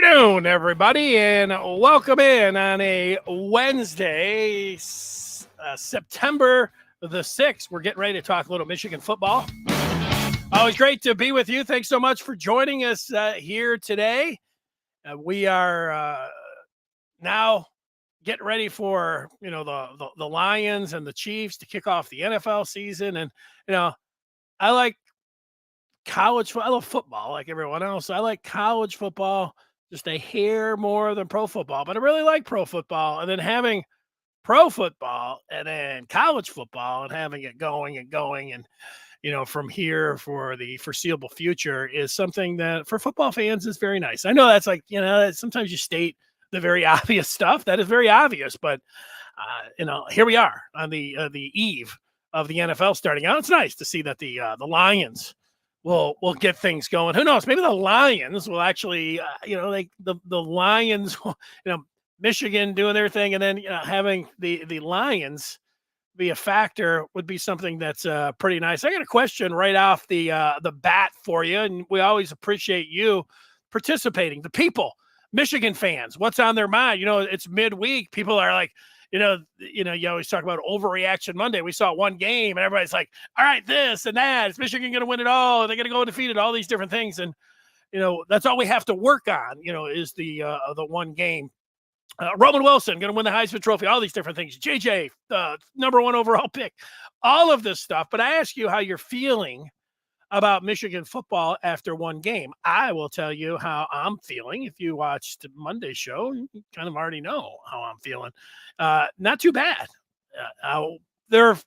afternoon, everybody, and welcome in on a Wednesday, September the 6th. We're getting ready to talk a little Michigan football. Always great to be with you. Thanks so much for joining us here today. We are now getting ready for, the Lions and the Chiefs to kick off the NFL season. And, I like college. I love football like everyone else. I like college football just a hair more than pro football, but I really like pro football. And then having pro football and then college football and having it going and going and from here for the foreseeable future is something that for football fans is very nice. I know that's like, sometimes you state the very obvious stuff. That is very obvious, but here we are on the eve of the NFL starting out. It's nice to see that the Lions will get things going. Who knows? Maybe the Lions will actually, the Lions, Michigan doing their thing, and then having the Lions be a factor would be something that's pretty nice. I got a question right off the bat for you, and we always appreciate you participating. The people, Michigan fans, what's on their mind? It's midweek. People are like, you always talk about overreaction Monday. We saw one game and everybody's like, all right, this and that. Is Michigan going to win it all? Are they going to go undefeated? All these different things. And, that's all we have to work on, is the one game. Roman Wilson going to win the Heisman Trophy, all these different things. JJ, number one overall pick, all of this stuff. But I ask you how you're feeling about Michigan football after one game. I will tell you how I'm feeling. If you watched Monday's show, you kind of already know how I'm feeling. Not too bad. There have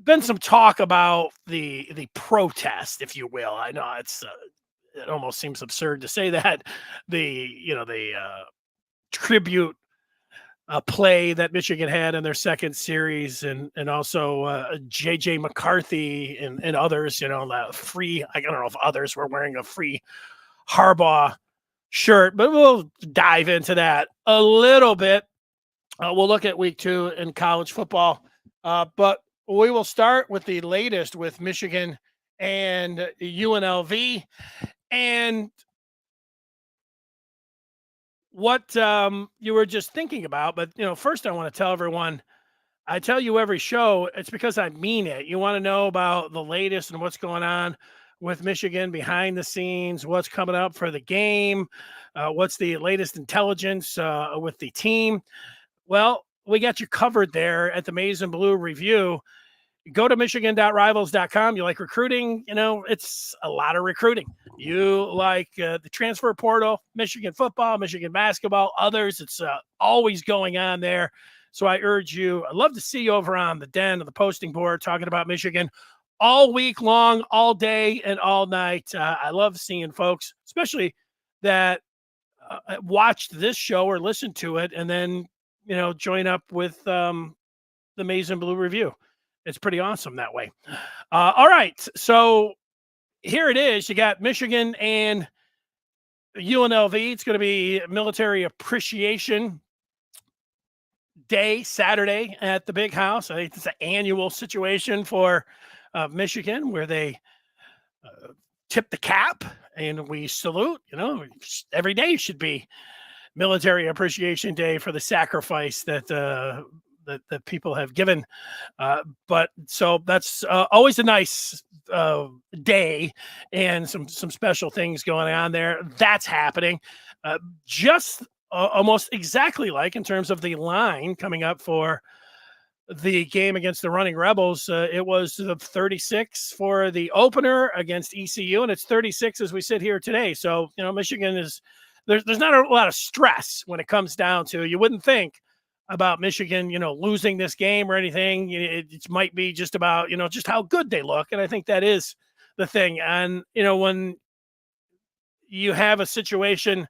been some talk about the protest, if you will. I know it almost seems absurd to say that. The tribute play that Michigan had in their second series, and also JJ McCarthy and others, free. I don't know if others were wearing a free Harbaugh shirt, but we'll dive into that a little bit. We'll look at week 2 in college football, but we will start with the latest with Michigan and UNLV and what you were just thinking about. But, first I want to tell everyone, I tell you every show, it's because I mean it. You want to know about the latest and what's going on with Michigan behind the scenes, what's coming up for the game, what's the latest intelligence with the team. Well, we got you covered there at the Maize and Blue Review. Go to michigan.rivals.com. You like recruiting? It's a lot of recruiting. You like the transfer portal, Michigan football, Michigan basketball, others. It's always going on there. So I urge you, I'd love to see you over on the Den of the posting board talking about Michigan all week long, all day and all night. I love seeing folks, especially that watched this show or listened to it and then, join up with the Maize and Blue Review. It's pretty awesome that way. All right. So here it is. You got Michigan and UNLV. It's going to be Military Appreciation Day, Saturday at the Big House. I think it's an annual situation for Michigan where they tip the cap and we salute. Every day should be Military Appreciation Day for the sacrifice that that people have given. But so that's always a nice day and some special things going on there. That's happening just almost exactly like in terms of the line coming up for the game against the Running Rebels. It was 36 for the opener against ECU, and it's 36 as we sit here today. So, Michigan is there's not a lot of stress when it comes down to, you wouldn't think about Michigan, losing this game or anything. It might be just about, just how good they look. And I think that is the thing. And, when you have a situation,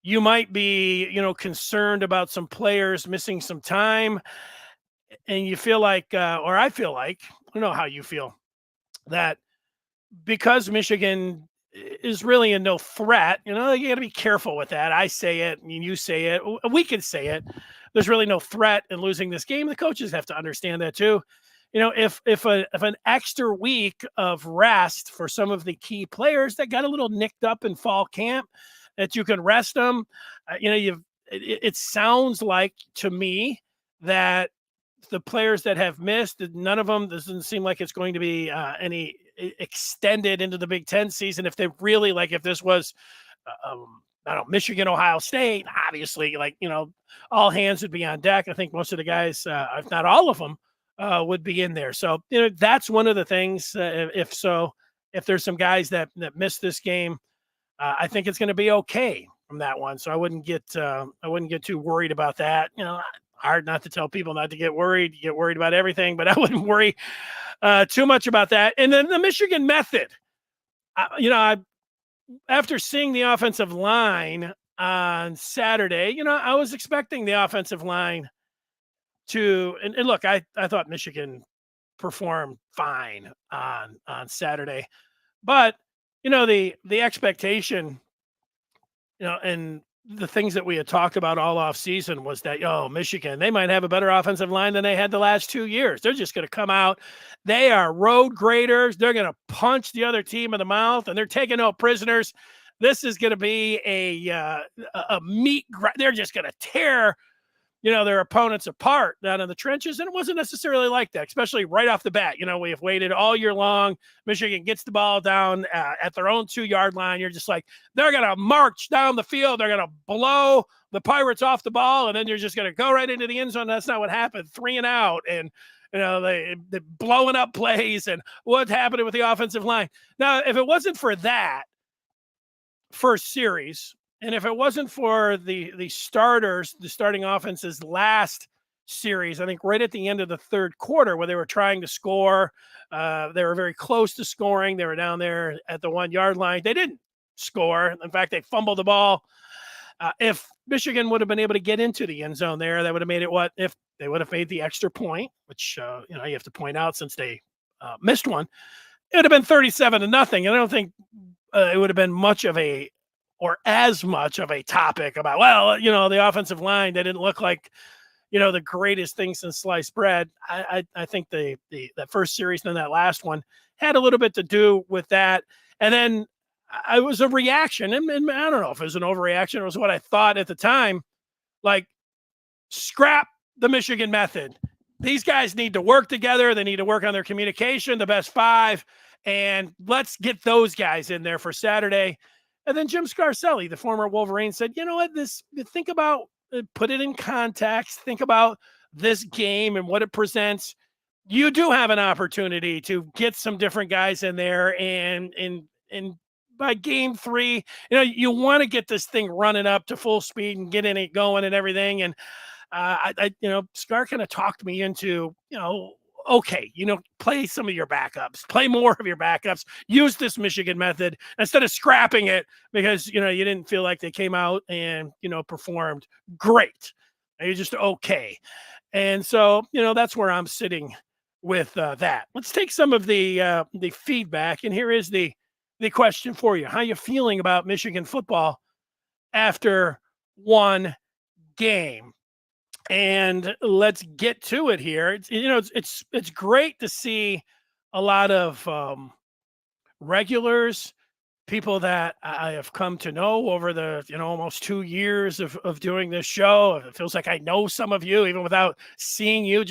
you might be, concerned about some players missing some time, and you feel like, or I feel like, I don't know how you feel, that because Michigan is really in no threat, you got to be careful with that. I say it, and you say it, we can say it. There's really no threat in losing this game. The coaches have to understand that too. If an extra week of rest for some of the key players that got a little nicked up in fall camp, that you can rest them. It sounds like to me that the players that have missed, none of them, doesn't seem like it's going to be any extended into the Big Ten season. If they really, like, if this was, I don't know, Michigan, Ohio State, obviously, all hands would be on deck. I think most of the guys, if not all of them, would be in there. So, that's one of the things. If there's some guys that missed this game, I think it's going to be okay from that one. So I wouldn't get too worried about that. Hard not to tell people not to get worried. You get worried about everything, but I wouldn't worry too much about that. And then the Michigan method. After seeing the offensive line on Saturday, I was expecting the offensive line to, and look, I thought Michigan performed fine on Saturday, but the expectation, and the things that we had talked about all off season was that, Michigan, they might have a better offensive line than they had the last 2 years. They're just going to come out. They are road graders. They're going to punch the other team in the mouth, and they're taking no prisoners. This is going to be a meat. They're just going to tear their opponents apart down in the trenches. And it wasn't necessarily like that, especially right off the bat. We have waited all year long. Michigan gets the ball down at their own 2-yard line. You're just like, they're going to march down the field. They're going to blow the Pirates off the ball. And then you're just going to go right into the end zone. That's not what happened. 3 and out. And, they blowing up plays and what's happening with the offensive line. Now, if it wasn't for that first series, and if it wasn't for the starters, the starting offense's last series, I think right at the end of the third quarter where they were trying to score, they were very close to scoring. They were down there at the 1-yard line. They didn't score. In fact, they fumbled the ball. If Michigan would have been able to get into the end zone there, that would have made it if they would have made the extra point, which, you have to point out since they missed one, it would have been 37-0. And I don't think it would have been much of as much of a topic about, the offensive line, they didn't look like, the greatest thing since sliced bread. I think that first series and then that last one had a little bit to do with that. And then it was a reaction. And I don't know if it was an overreaction. It was what I thought at the time. Like, scrap the Michigan method. These guys need to work together. They need to work on their communication, the best 5. And let's get those guys in there for Saturday. And then Jim Scarcelli, the former Wolverine, said, think about, put it in context, think about this game and what it presents. You do have an opportunity to get some different guys in there. And by game 3, you want to get this thing running up to full speed and getting it going and everything. And Scar kind of talked me into, okay, play some of your backups, play more of your backups, use this Michigan method instead of scrapping it because, you didn't feel like they came out and, performed great. You're just okay. And so, that's where I'm sitting with that. Let's take some of the feedback. And here is the question for you. How you feeling about Michigan football after one game? And let's get to it here. It's great to see a lot of regulars, people that I have come to know over the almost 2 years of doing this show. It feels like I know some of you even without seeing you,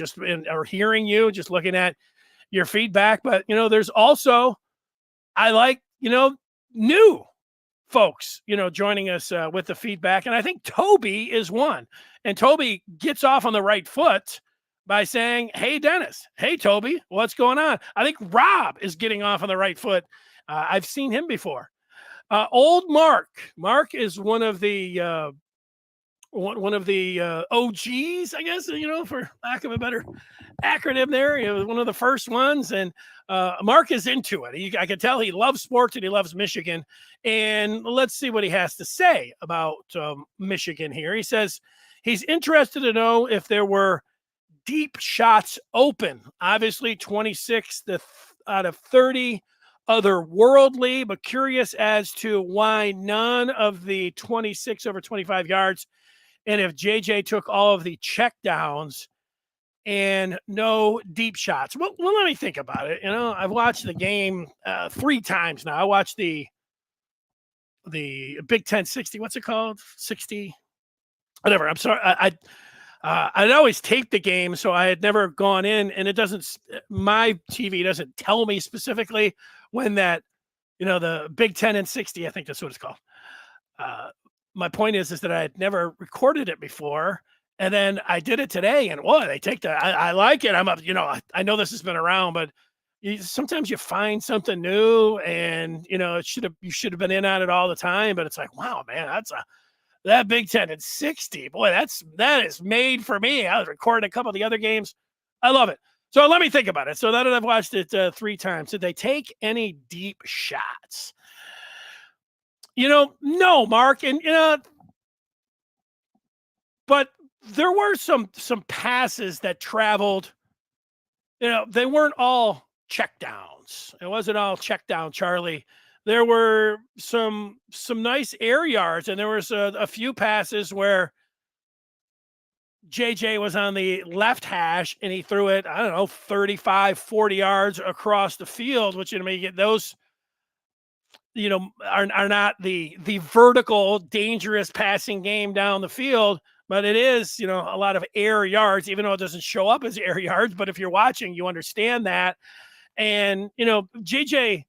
or hearing you, just looking at your feedback. But there's also, I like new folks, joining us with the feedback. And I think Toby is one. And Toby gets off on the right foot by saying, hey, Dennis. Hey, Toby, what's going on? I think Rob is getting off on the right foot. I've seen him before. Old Mark. Mark is one of the OGs, I guess, for lack of a better acronym there. He was one of the first ones. And Mark is into it. I can tell he loves sports and he loves Michigan. And let's see what he has to say about Michigan here. He says he's interested to know if there were deep shots open. Obviously, 26 out of 30 otherworldly, but curious as to why none of the 26 over 25 yards. And if JJ took all of the check downs and no deep shots. Well, let me think about it. I've watched the game 3 times now. I watched the the Big Ten 60. What's it called? 60, whatever. I'm sorry. I'd always tape the game, so I had never gone in, and it doesn't. My TV doesn't tell me specifically when that, the Big Ten and 60. I think that's what it's called. My point is that I had never recorded it before, and then I did it today, and boy, they take that. I like it. I'm up. I know this has been around, but sometimes you find something new, and you should have been in on it all the time. But it's like, wow, man, that Big Ten at 60. Boy, that is made for me. I was recording a couple of the other games. I love it. So let me think about it. So now that I've watched it 3 times, did they take any deep shots? No, Mark, and but there were some passes that traveled. They weren't all check downs. It wasn't all check down, Charlie. There were some nice air yards, and there was a few passes where JJ was on the left hash and he threw it, I don't know, 35, 40 yards across the field, which you get those, are not the vertical dangerous passing game down the field, but it is, a lot of air yards, even though it doesn't show up as air yards. But if you're watching, you understand that. And, JJ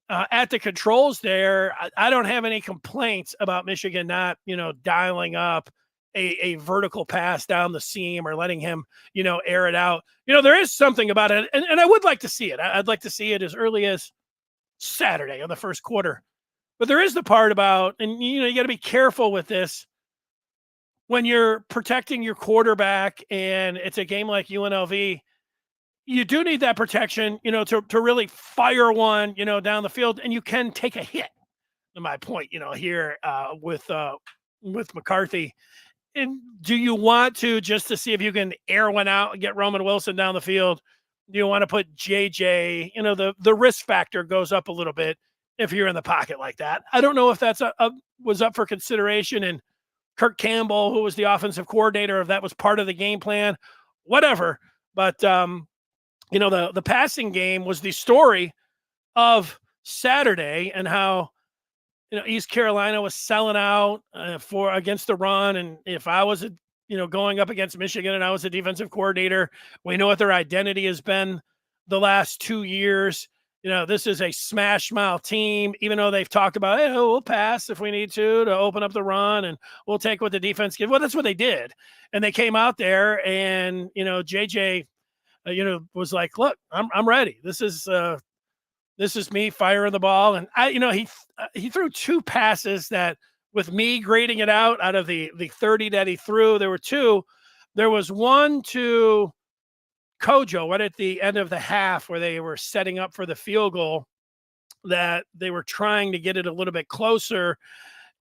at the controls there, I don't have any complaints about Michigan not, dialing up a vertical pass down the seam or letting him, air it out. There is something about it. And I would like to see it. I'd like to see it as early as Saturday of the first quarter. But there is the part about, and you got to be careful with this when you're protecting your quarterback, and it's a game like UNLV. You do need that protection, to really fire one, down the field, and you can take a hit. To my point, here with McCarthy. And do you want to, just to see if you can air one out and get Roman Wilson down the field? Do you want to put JJ? The risk factor goes up a little bit if you're in the pocket like that. I don't know if that's was up for consideration. And Kirk Campbell, who was the offensive coordinator, if that was part of the game plan, whatever. But the passing game was the story of Saturday, and how East Carolina was selling out against the run. And if I was going up against Michigan and I was a defensive coordinator, we know what their identity has been the last 2 years. This is a smash mouth team, even though they've talked about, hey, we'll pass if we need to open up the run, and we'll take what the defense gives. Well, that's what they did. And they came out there, and, JJ, was like, look, I'm ready. This is me firing the ball. And he threw 2 passes that, with me grading it out of the 30 that he threw, there were 2. There was one to Kojo right at the end of the half where they were setting up for the field goal, that they were trying to get it a little bit closer.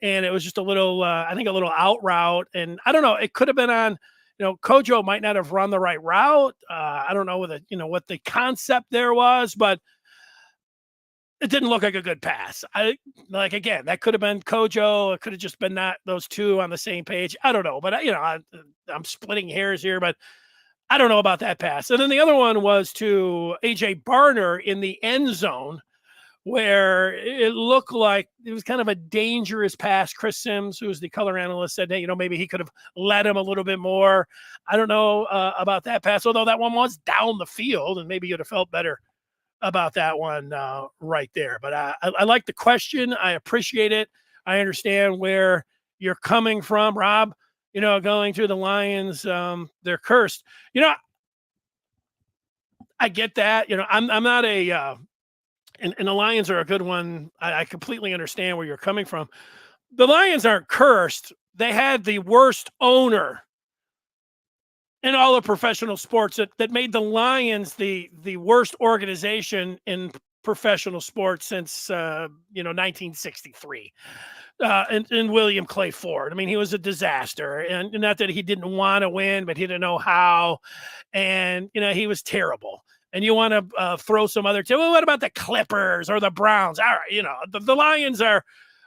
And it was just a little, I think a little out route. And I don't know, it could have been on, Kojo might not have run the right route. I don't know what the concept there was, but it didn't look like a good pass. Again, that could have been Kojo. It could have just been not those 2 on the same page. I don't know, but I'm splitting hairs here, but I don't know about that pass. And then the other one was to AJ Barner in the end zone, where it looked like it was kind of a dangerous pass. Chris Sims, who was the color analyst, said, hey, maybe he could have led him a little bit more. I don't know about that pass, although that one was down the field, and maybe you'd have felt better about that one right there. But I like the question. I appreciate it. I understand where you're coming from, Rob. Going through the Lions, they're cursed. I get that. I'm not a and the Lions are a good one. I completely understand where you're coming from. The Lions aren't cursed. They had the worst owner in all of professional sports that made the Lions the worst organization in professional sports since 1963. And William Clay Ford. I mean, he was a disaster, and not that he didn't want to win, but he didn't know how. And he was terrible. And you want to throw some other team. Well, what about the Clippers or the Browns? All right, the Lions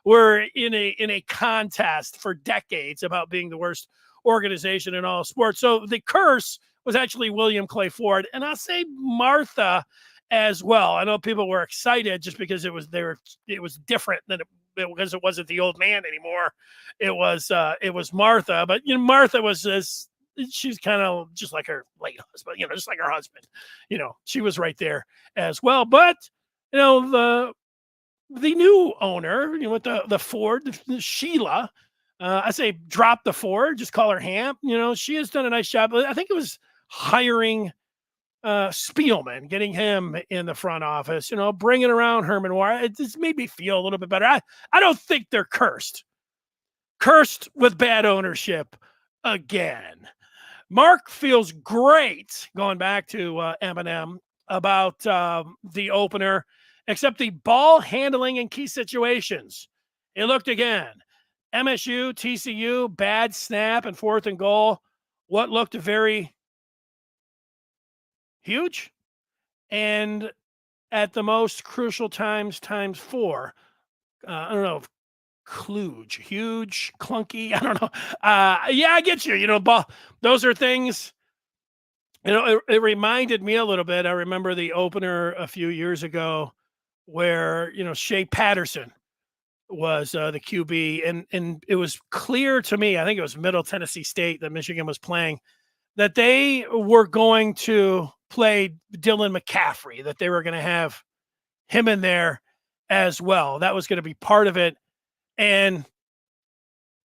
were in a contest for decades about being the worst organization in all sports. So the curse was actually William Clay Ford, and I'll say Martha as well. I know people were excited just because it was different than because it wasn't the old man anymore. It was Martha, but Martha was she's kind of just like her late husband, just like her husband. She was right there as well. But the new owner, with the Ford, Sheila, I say drop the Ford, just call her Hamp. She has done a nice job. I think it was hiring Spielman, getting him in the front office, bringing around Herman Wire. It just made me feel a little bit better. I don't think they're cursed with bad ownership again. Mark feels great, going back to Eminem, about the opener, except the ball handling in key situations. It looked again. MSU, TCU, bad snap and 4th and goal. What looked very huge, and at the most crucial times 4. I don't know if kludge, huge, clunky. I don't know. Yeah, I get you. Ball. Those are things. It reminded me a little bit. I remember the opener a few years ago, where Shea Patterson was the QB, and it was clear to me. I think it was Middle Tennessee State that Michigan was playing, that they were going to play Dylan McCaffrey, that they were going to have him in there as well. That was going to be part of it. And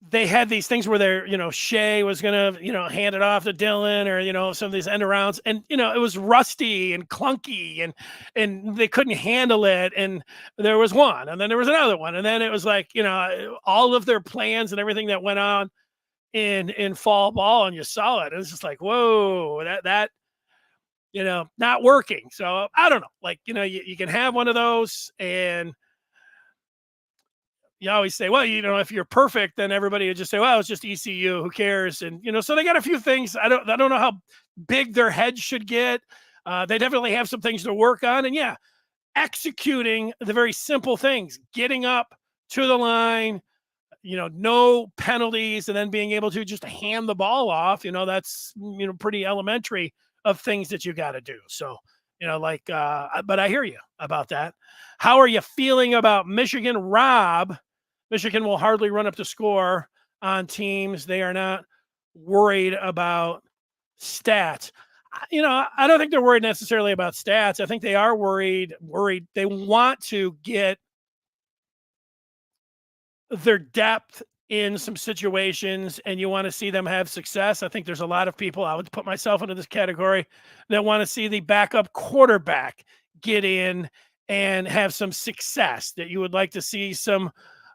they had these things where they're, Shea was going to, hand it off to Dylan, or, some of these end arounds, and, it was rusty and clunky, and they couldn't handle it. And there was one, and then there was another one. And then it was like, all of their plans and everything that went on in fall ball, and you saw it. It was just like, whoa, that not working. So I don't know, like, you can have one of those, and you always say, well, if you're perfect, then everybody would just say, well, it's just ECU, who cares? And so they got a few things. I don't know how big their heads should get. They definitely have some things to work on, and executing the very simple things, getting up to the line, no penalties, and then being able to just hand the ball off. That's pretty elementary of things that you got to do. So but I hear you about that. How are you feeling about Michigan, Rob? Michigan will hardly run up the score on teams. They are not worried about stats. I don't think they're worried necessarily about stats. I think they are worried. They want to get their depth in some situations, and you want to see them have success. I think there's a lot of people, I would put myself into this category, that want to see the backup quarterback get in and have some success, that you would like to see some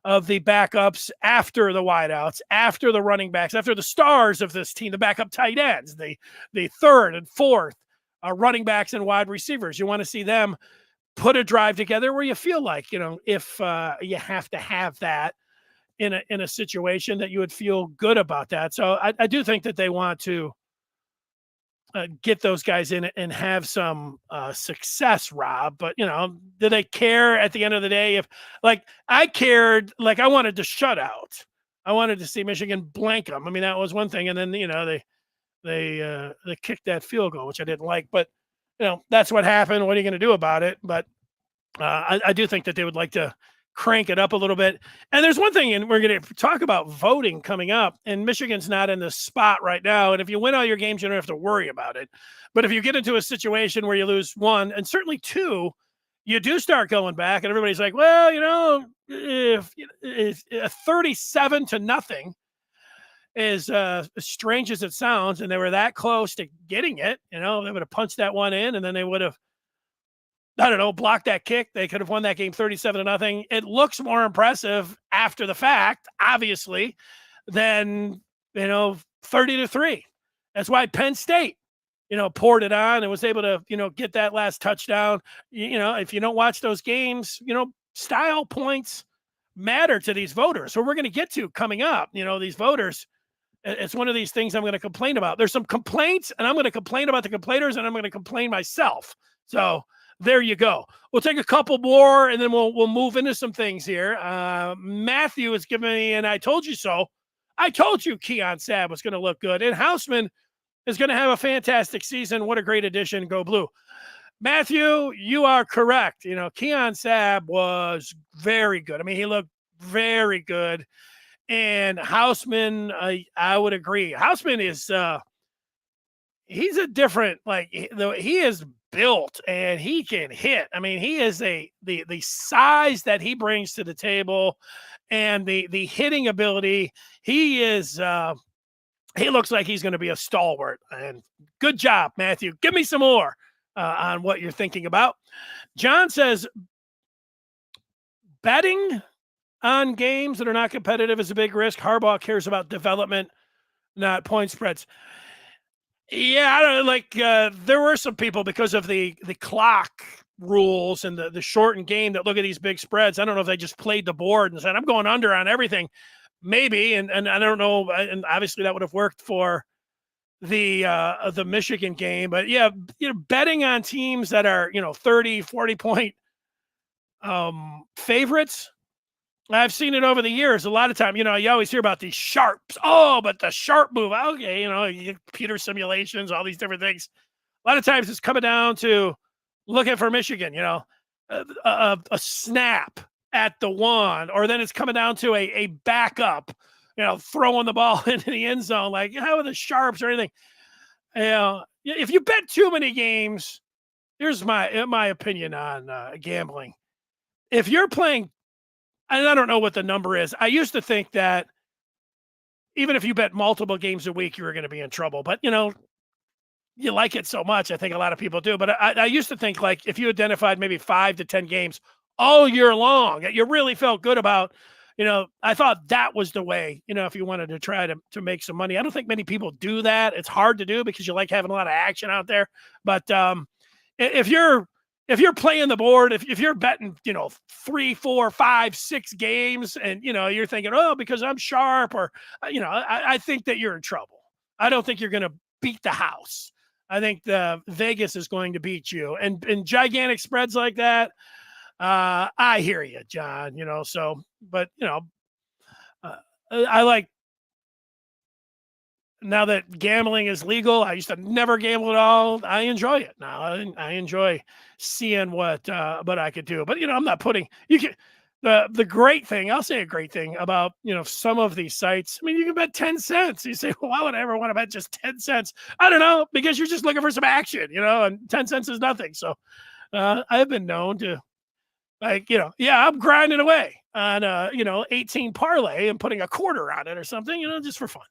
of the backups after the wideouts, after the running backs, after the stars of this team, the backup tight ends, the 3rd and 4th running backs and wide receivers. You want to see them put a drive together where you feel like, if you have to have that in a situation, that you would feel good about that. So I do think that they want to get those guys in and have some success, Rob. But, do they care at the end of the day? If, like, I cared, like, I wanted to shut out. I wanted to see Michigan blank them. I mean, that was one thing. And then, they kicked that field goal, which I didn't like. But, that's what happened. What are you going to do about it? But I do think that they would like to crank it up a little bit. And there's one thing, and we're going to talk about voting coming up, and Michigan's not in the spot right now. And if you win all your games, you don't have to worry about it. But if you get into a situation where you lose 1 and certainly 2, you do start going back, and everybody's like, well, if 37-0 is as strange as it sounds, and they were that close to getting it, they would have punched that one in, and then they would have, I don't know, blocked that kick. They could have won that game 37-0. It looks more impressive after the fact, obviously, than, 30-3. That's why Penn State, poured it on and was able to, get that last touchdown. If you don't watch those games, style points matter to these voters. So we're going to get to coming up, these voters. It's one of these things I'm going to complain about. There's some complaints, and I'm going to complain about the complainers, and I'm going to complain myself. So there you go. We'll take a couple more, and then we'll move into some things here. Matthew is giving me, and I told you so. I told you Keon Sabb was going to look good, and Houseman is going to have a fantastic season. What a great addition. Go Blue. Matthew, you are correct. Keon Sabb was very good. I mean, he looked very good. And Houseman, I would agree. Houseman is he's a different, like, he is built and he can hit. I mean, he is the size that he brings to the table and the hitting ability. He is he looks like he's going to be a stalwart. And good job, Matthew. Give me some more on what you're thinking about. John says betting on games that are not competitive is a big risk. Harbaugh cares about development, not point spreads. Yeah, I don't like. There were some people, because of the clock rules and the shortened game, that look at these big spreads. I don't know if they just played the board and said, "I'm going under on everything." Maybe, and I don't know. And obviously, that would have worked for the Michigan game. But yeah, betting on teams that are 30, 40 point favorites. I've seen it over the years. A lot of time, you always hear about these sharps. Oh, but the sharp move. Okay, computer simulations, all these different things. A lot of times it's coming down to looking for Michigan, a snap at the one, or then it's coming down to a backup, throwing the ball into the end zone. Like, how are the sharps or anything? If you bet too many games, here's my opinion on gambling. If you're playing, and I don't know what the number is. I used to think that even if you bet multiple games a week, you were going to be in trouble. But, you like it so much. I think a lot of people do. But I used to think, like, if you identified maybe 5 to 10 games all year long that you really felt good about, I thought that was the way, if you wanted to try to make some money. I don't think many people do that. It's hard to do because you like having a lot of action out there. But if you're playing the board, if you're betting, 3, 4, 5, 6 games, and you're thinking, oh, because I'm sharp, or I think that you're in trouble. I don't think you're going to beat the house. I think the Vegas is going to beat you, and gigantic spreads like that. I hear you, John. So, but I like. Now that gambling is legal, I used to never gamble at all. I enjoy it now. I enjoy seeing what I could do. But I'm not putting you can the great thing. I'll say a great thing about some of these sites. I mean, you can bet 10 cents. You say, well, why would I ever want to bet just 10 cents? I don't know, because you're just looking for some action, and 10 cents is nothing. So I've been known to, like, I'm grinding away on 18 parlay and putting a quarter on it or something, just for fun.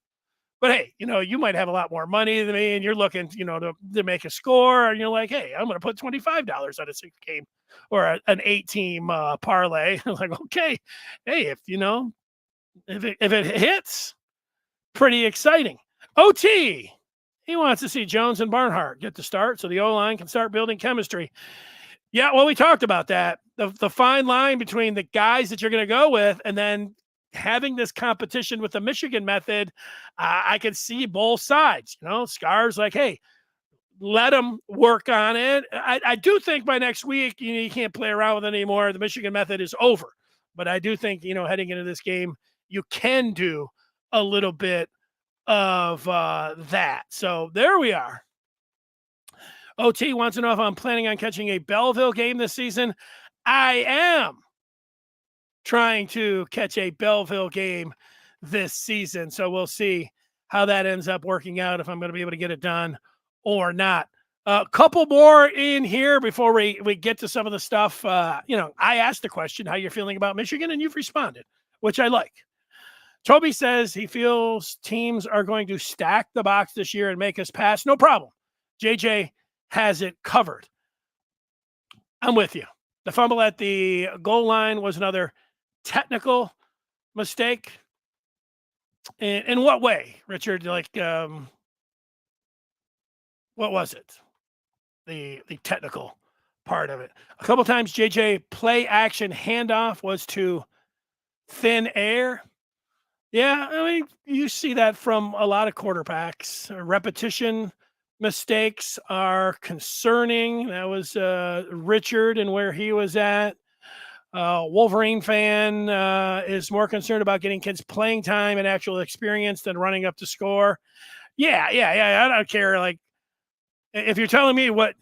But hey, you might have a lot more money than me, and you're looking, to make a score, and you're like, hey, I'm going to put $25 on a 6 game or an 8-team parlay. I'm like, okay, hey, if it hits, pretty exciting. OT, he wants to see Jones and Barnhart get the start so the O-line can start building chemistry. Yeah, well, we talked about that. The fine line between the guys that you're going to go with and then having this competition with the Michigan method. I could see both sides. Scar's like, hey, let them work on it. I do think by next week, you can't play around with it anymore. The Michigan method is over. But I do think, heading into this game, you can do a little bit of that. So there we are. OT wants to know if I'm planning on catching a Belleville game this season. I am trying to catch a Belleville game this season. So we'll see how that ends up working out, if I'm going to be able to get it done or not. A couple more in here before we get to some of the stuff. I asked the question, how you're feeling about Michigan, and you've responded, which I like. Toby says he feels teams are going to stack the box this year and make us pass. No problem. JJ has it covered. I'm with you. The fumble at the goal line was another technical mistake. In what way, Richard? Like, what was it? The technical part of it. A couple times, JJ play action handoff was to thin air. Yeah, I mean, you see that from a lot of quarterbacks. Repetition mistakes are concerning. That was Richard and where he was at. Wolverine fan is more concerned about getting kids playing time and actual experience than running up to score. Yeah. I don't care. Like, if you're telling me what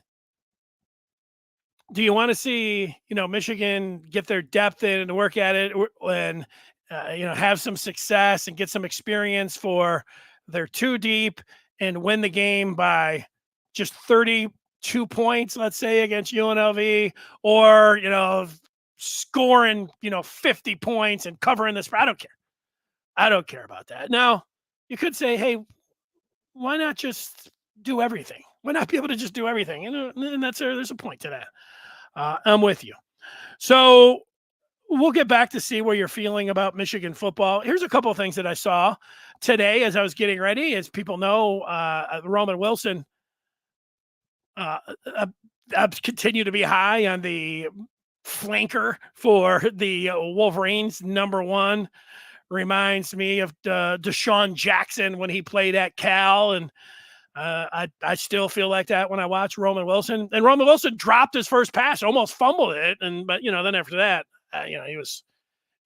do you want to see, Michigan get their depth in and work at it and, have some success and get some experience for their two deep and win the game by just 32 points, let's say, against UNLV, or, scoring, 50 points and covering this? I don't care. I don't care about that. Now, you could say, hey, why not just do everything? Why not be able to just do everything? And there's a point to that. I'm with you. So we'll get back to see where you're feeling about Michigan football. Here's a couple of things that I saw today as I was getting ready. As people know, Roman Wilson continue to be high on the flanker for the Wolverines. Number one reminds me of Deshaun Jackson when he played at Cal, and I still feel like that when I watch Roman Wilson. And Roman Wilson dropped his first pass, almost fumbled it, but then after that, he was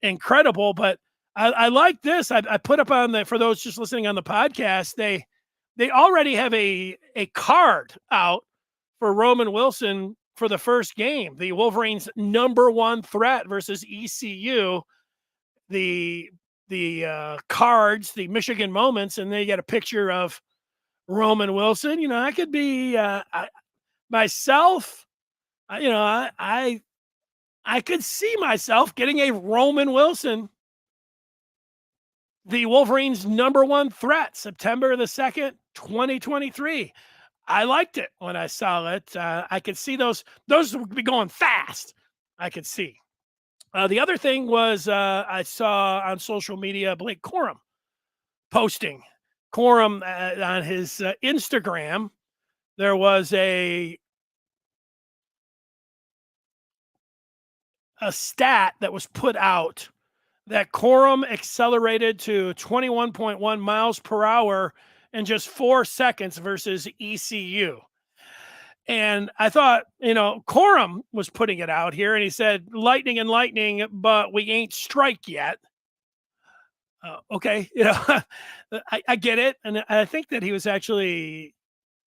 incredible. But I like this. I put up on for those just listening on the podcast, they already have a card out for Roman Wilson for the first game. The Wolverines' number one threat versus ECU. The cards, the Michigan moments, and they get a picture of Roman Wilson. I could be myself. I could see myself getting a Roman Wilson, the Wolverines' number one threat, September the 2nd, 2023. I liked it when I saw it. I could see those would be going fast. I could see. The other thing was I saw on social media Blake Corum posting. Corum on his Instagram, there was a stat that was put out that Corum accelerated to 21.1 miles per hour in just 4 seconds versus ECU. And I thought, Corum was putting it out here, and he said, lightning and lightning, but we ain't strike yet. Okay, I get it. And I think that he was actually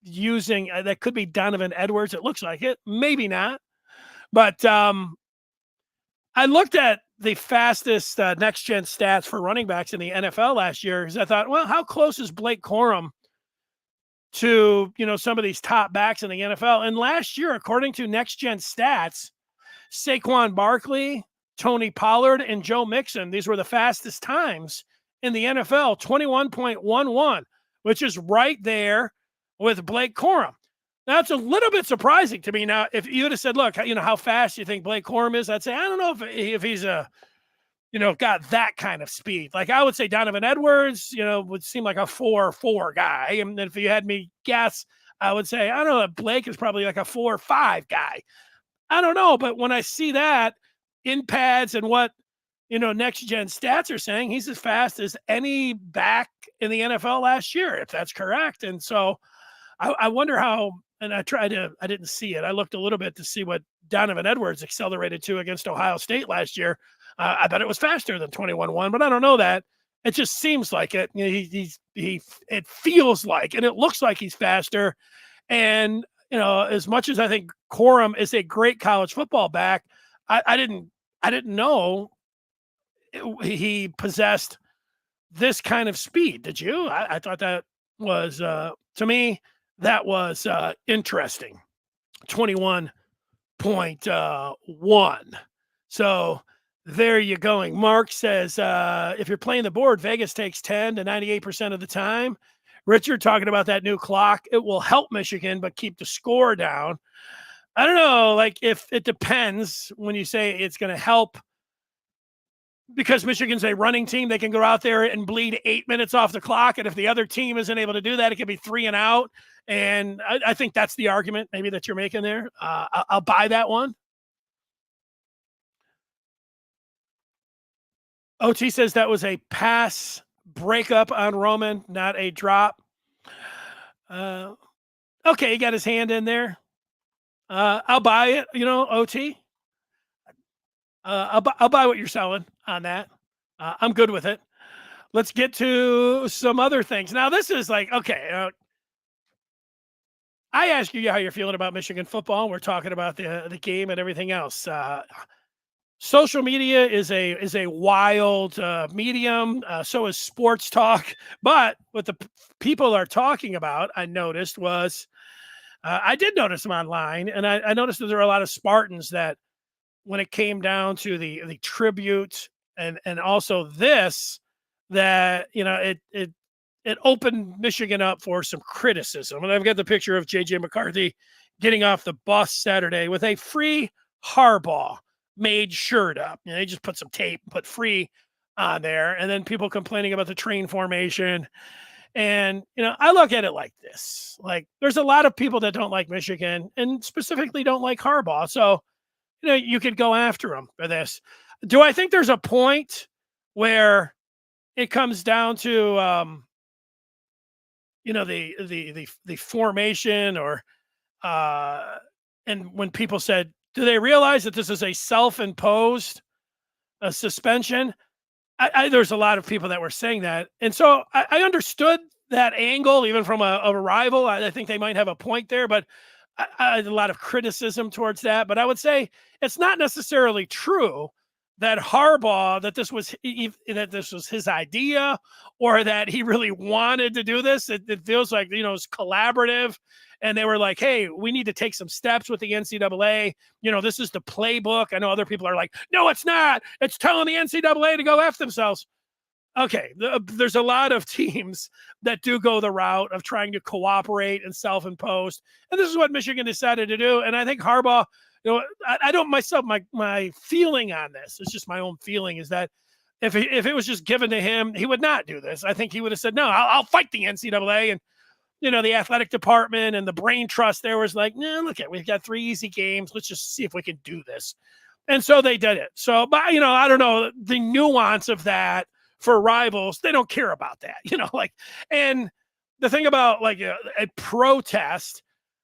using, that could be Donovan Edwards. It looks like it. Maybe not. But I looked at the fastest next-gen stats for running backs in the NFL last year because I thought, well, how close is Blake Corum to, some of these top backs in the NFL? And last year, according to next-gen stats, Saquon Barkley, Tony Pollard, and Joe Mixon, these were the fastest times in the NFL, 21.11, which is right there with Blake Corum. Now, it's a little bit surprising to me. Now, if you would have said, look, how fast do you think Blake Corum is? I'd say, I don't know if he's got that kind of speed. Like I would say Donovan Edwards, would seem like a 4.4 guy. And if you had me guess, I would say, I don't know, Blake is probably like a 4.5 guy. I don't know. But when I see that in pads and what, next gen stats are saying, he's as fast as any back in the NFL last year, if that's correct. And so I wonder how, and I didn't see it. I looked a little bit to see what Donovan Edwards accelerated to against Ohio State last year. I bet it was faster than 21.1, but I don't know that. It just seems like it. It feels like, and it looks like he's faster. And, as much as I think Corum is a great college football back, I didn't know he possessed this kind of speed. Did you? I thought that was, to me, that was interesting. 21.1. So there you going. Mark says, if you're playing the board, Vegas takes 10 to 98% of the time. Richard talking about that new clock. It will help Michigan, but keep the score down. I don't know. Like, if it depends when you say it's going to help, because Michigan's a running team, they can go out there and bleed 8 minutes off the clock. And if the other team isn't able to do that, it could be 3 and out. And I think that's the argument maybe that you're making there. I'll buy that one. OT says that was a pass breakup on Roman, not a drop. Okay, he got his hand in there. I'll buy it, OT. I'll buy what you're selling on that. I'm good with it. Let's get to some other things. Now, this is like, okay, I ask you how you're feeling about Michigan football. We're talking about the game and everything else. Social media is a wild medium. So is sports talk. But what the people are talking about, I noticed was I did notice them online, and I noticed that there are a lot of Spartans that when it came down to the tribute and also this, that it opened Michigan up for some criticism. And I've got the picture of JJ McCarthy getting off the bus Saturday with a free Harbaugh made shirt up. They just put some tape, put free on there, and then people complaining about the train formation. And I look at it like this: like, there's a lot of people that don't like Michigan and specifically don't like Harbaugh. So you could go after him for this. Do I think there's a point where it comes down to the formation, or and when people said, do they realize that this is a self-imposed suspension? There's a lot of people that were saying that, and so I understood that angle even from a rival. I think they might have a point there, but I had a lot of criticism towards that. But I would say it's not necessarily true that Harbaugh, that this was his idea, or that he really wanted to do this. It feels like it's collaborative, and they were like, "Hey, we need to take some steps with the NCAA. This is the playbook." I know other people are like, "No, it's not. It's telling the NCAA to go F themselves." Okay, there's a lot of teams that do go the route of trying to cooperate and self-imposed, and this is what Michigan decided to do. And I think Harbaugh, I don't myself, my feeling on this, it's just my own feeling, is that if it was just given to him, he would not do this. I think he would have said, "No, I'll fight the NCAA." And the athletic department and the brain trust there was like, "No, look we've got 3 easy games. Let's just see if we can do this." And so they did it. So, but I don't know the nuance of that. For rivals, they don't care about that, and the thing about like a protest,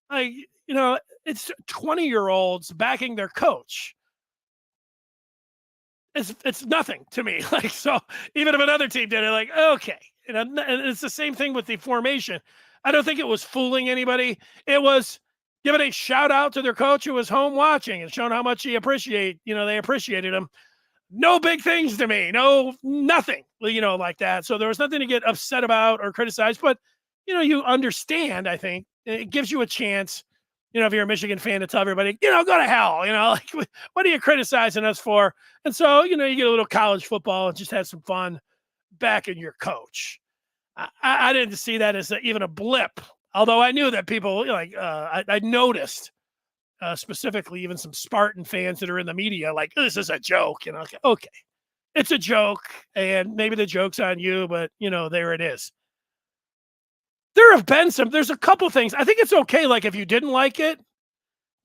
like, it's 20-year-olds backing their coach. It's nothing to me. Like, so even if another team did it, like, okay, and it's the same thing with the formation. I don't think it was fooling anybody. It was giving a shout out to their coach who was home watching and showing how much they appreciated him. No big things to me. No, nothing, like that. So there was nothing to get upset about or criticize, but, you understand, I think it gives you a chance, if you're a Michigan fan, to tell everybody, go to hell, like, what are you criticizing us for? And so, you get a little college football and just have some fun backing your coach. I didn't see that as even a blip, although I knew that people I noticed specifically even some Spartan fans that are in the media, like, this is a joke. Okay, it's a joke, and maybe the joke's on you, but there it is. There's a couple things. I think it's okay, like, if you didn't like it,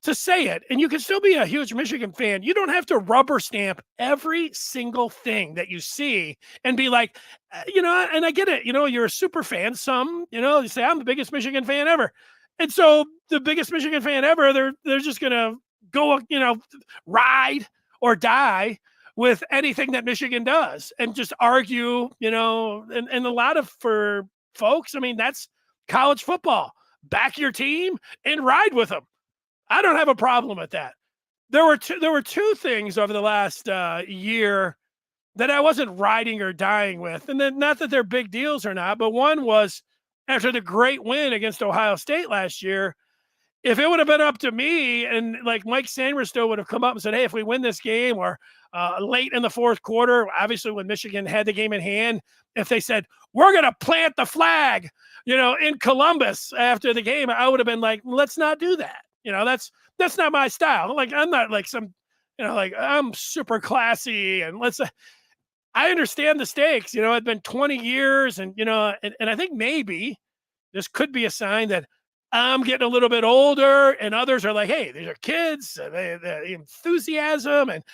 to say it, and you can still be a huge Michigan fan. You don't have to rubber stamp every single thing that you see and be like, and I get it. You're a super fan. Some, you say, I'm the biggest Michigan fan ever. And so the biggest Michigan fan ever, they're just going to go, ride or die with anything that Michigan does and just argue, and a lot of, for folks, I mean, that's college football. Back your team and ride with them. I don't have a problem with that. There were two things over the last year that I wasn't riding or dying with, and then, not that they're big deals or not, but one was after the great win against Ohio State last year. If it would have been up to me, and like Mike Sanderson would have come up and said, "Hey, if we win this game," or late in the fourth quarter, obviously when Michigan had the game in hand, if they said, "We're going to plant the flag," in Columbus after the game, I would have been like, "Let's not do that." That's not my style. Like, I'm not like some, like, I'm super classy, and I understand the stakes. It's been 20 years, and I think maybe this could be a sign that I'm getting a little bit older, and others are like, "Hey, these are kids, the enthusiasm, and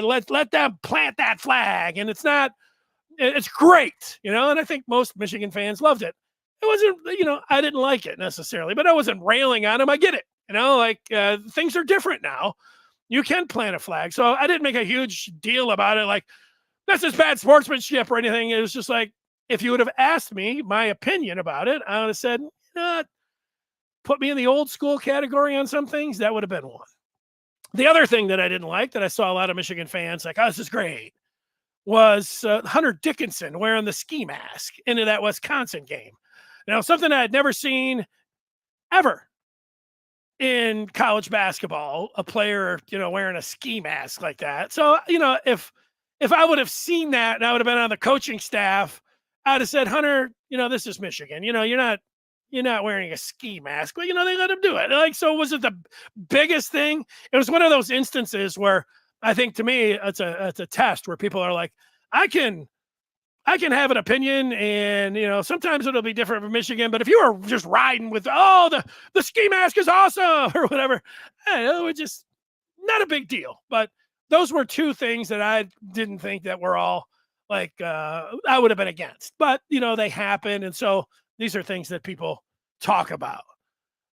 let them plant that flag." And it's great, and I think most Michigan fans loved it. It wasn't, I didn't like it necessarily, but I wasn't railing on them. I get it. Things are different now. You can plant a flag. So I didn't make a huge deal about it. Like, this is bad sportsmanship or anything. It was just like, if you would have asked me my opinion about it, I would have said, put me in the old school category on some things, that would have been one. The other thing that I didn't like that I saw a lot of Michigan fans like, oh, this is great, was Hunter Dickinson wearing the ski mask into that Wisconsin game. Now, something I had never seen ever in college basketball, a player, wearing a ski mask like that. So, if I would have seen that and I would have been on the coaching staff, I'd have said, Hunter, this is Michigan. You're not wearing a ski mask, but they let him do it. Like, so was it the biggest thing? It was one of those instances where I think to me it's a test where people are like, I can have an opinion, and sometimes it'll be different from Michigan. But if you were just riding with the ski mask is awesome or whatever, it was just not a big deal. But those were two things that I didn't think that were all like I would have been against. But they happen, and so these are things that people talk about.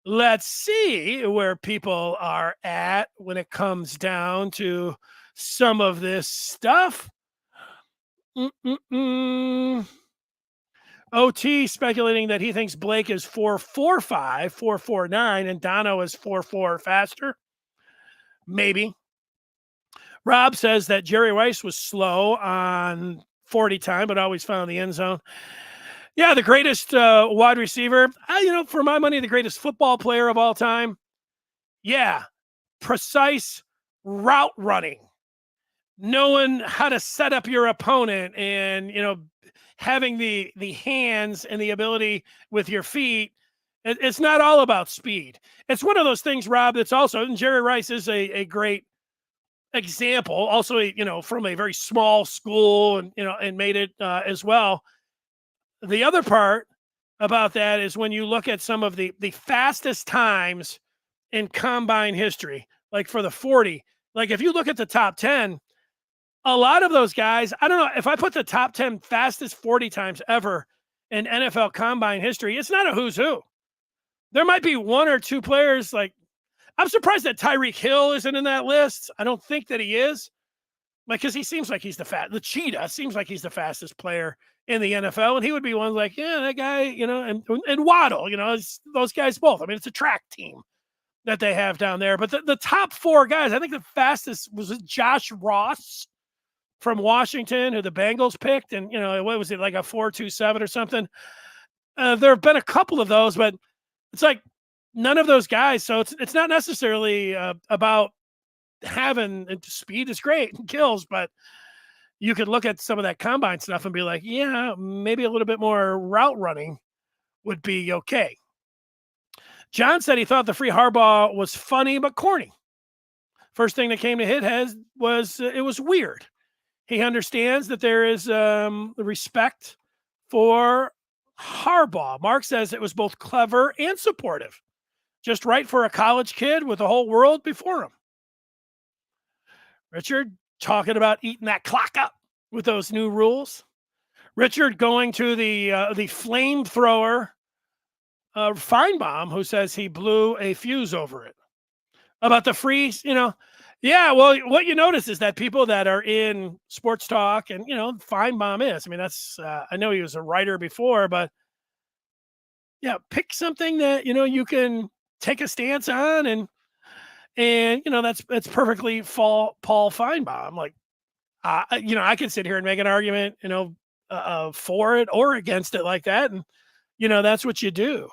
Let's see where people are at when it comes down to some of this stuff. OT speculating that he thinks Blake is 4.45, 4.49, and Dono is 4.4 faster. Maybe. Rob says that Jerry Rice was slow on 40 time, but always found the end zone. Yeah, the greatest wide receiver. For my money, the greatest football player of all time. Yeah, precise route running. Knowing how to set up your opponent and, having the hands and the ability with your feet. It's not all about speed. It's one of those things, Rob, that's also, and Jerry Rice is a great example, also, from a very small school and made it as well. The other part about that is when you look at some of the fastest times in combine history, like for the 40, like if you look at the top 10, a lot of those guys, I don't know, if I put the top 10 fastest 40 times ever in NFL combine history, it's not a who's who. There might be one or two players like, I'm surprised that Tyreek Hill isn't in that list. I don't think that he is. Because he seems like he's the cheetah seems like he's the fastest player in the NFL. And he would be one like, yeah, that guy, and Waddle, those guys both. I mean, it's a track team that they have down there. But the top four guys, I think the fastest was Josh Ross from Washington, who the Bengals picked, and what was it, like a 4.27 or something? There have been a couple of those, but it's like none of those guys. So it's not necessarily about having speed is great and kills, but you could look at some of that combine stuff and be like, yeah, maybe a little bit more route running would be okay. John said he thought the free Harbaugh was funny but corny. First thing that came to his was it was weird. He understands that there is respect for Harbaugh. Mark says it was both clever and supportive. Just right for a college kid with the whole world before him. Richard talking about eating that clock up with those new rules. Richard going to the flamethrower Feinbaum, who says he blew a fuse over it. About the freeze, Yeah, well, what you notice is that people that are in sports talk and, Feinbaum is. I mean, that's, I know he was a writer before, but yeah, pick something that, you can take a stance on and that's perfectly Paul Feinbaum. Like, I can sit here and make an argument, for it or against it like that. And, that's what you do.